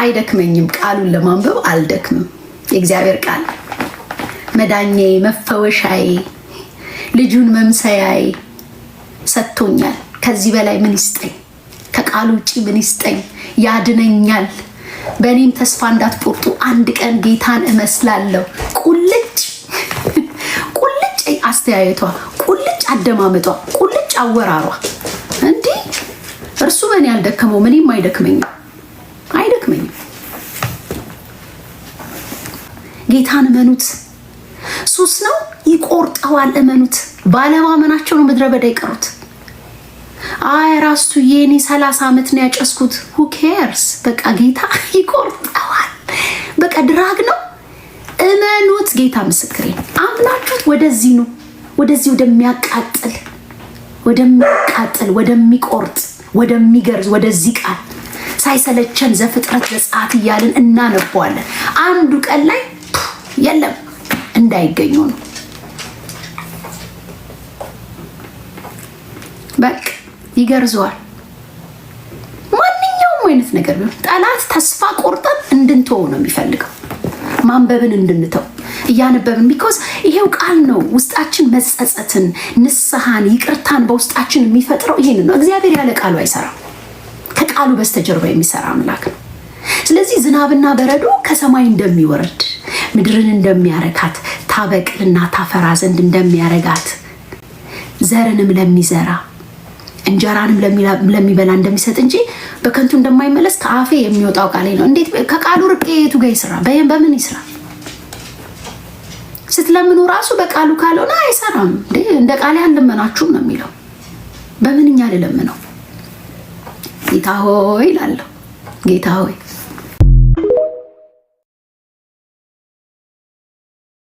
አይደክመኝም። ቃሉን ለማንበብ አልደክምም። የእግዚአብሔር ቃል መዳኛዬ፣ መፈወሻዬ፣ ልጁን መምሰያዬ ሰጥቶኛል። ከዚህ በላይ ምን ይስጠኝ? ከቃሉ ውጪ ምን ይስጠኝ? ያድነኛል። በእኔም ተስፋ እንዳትቆርጡ፣ አንድ ቀን ጌታን እመስላለሁ። ቁልጭ ቁልጭ አስተያየቷ፣ ቁልጭ አደማመጧ፣ ቁልጭ አወራሯ። እንዲህ እርሱ በእኔ ያልደከመው ምንም አይደክመኝም። ጌታን እመኑት። ሱስ ነው ይቆርጠዋል። እመኑት። ባለማመናቸው ነው ምድረ በዳ ይቀሩት። አይ ራሱ የኔ 30 ዓመት ነው ያጨስኩት። who cares? በቃ ጌታ ይቆርጠዋል። በቃ ድራግ ነው። እመኑት። ጌታ ምስክሬ። አምናችሁት ወደዚህ ነው፣ ወደዚህ ወደሚያቃጥል፣ ወደሚቆርጥ፣ ወደሚገርዝ ወደዚህ ቃል ሳይሰለቸን ዘፍጥረት ዘጸአት እያልን እናነባዋለን። አንዱ ቀን ላይ የለም እንዳይገኙ ነው። በቃ ይገርዘዋል። ማንኛውም አይነት ነገር ቢሆን ጠላት ተስፋ ቆርጠን እንድንተው ነው የሚፈልገው። ማንበብን እንድንተው እያነበብን ቢኮዝ ይሄው ቃል ነው ውስጣችን መጸጸትን፣ ንስሐን፣ ይቅርታን በውስጣችን የሚፈጥረው ይሄን ነው። እግዚአብሔር ያለ ቃሉ አይሰራም። ከቃሉ በስተጀርባ የሚሰራ አምላክ ነው። ስለዚህ ዝናብና በረዶ ከሰማይ እንደሚወርድ ምድርን እንደሚያረካት ታበቅልና ታፈራ ዘንድ እንደሚያረጋት ዘርንም ለሚዘራ እንጀራንም ለሚበላ እንደሚሰጥ እንጂ በከንቱ እንደማይመለስ ከአፌ የሚወጣው ቃሌ ነው። እንዴት ከቃሉ ርቄ የቱ ጋር ይስራ? በምን ይስራ? ስትለምኑ ራሱ በቃሉ ካልሆነ አይሰራም። እንደ ቃሌ አልለመናችሁም ነው የሚለው። በምንኛ ልለምነው? ጌታ ሆይ እላለሁ። ጌታ ሆይ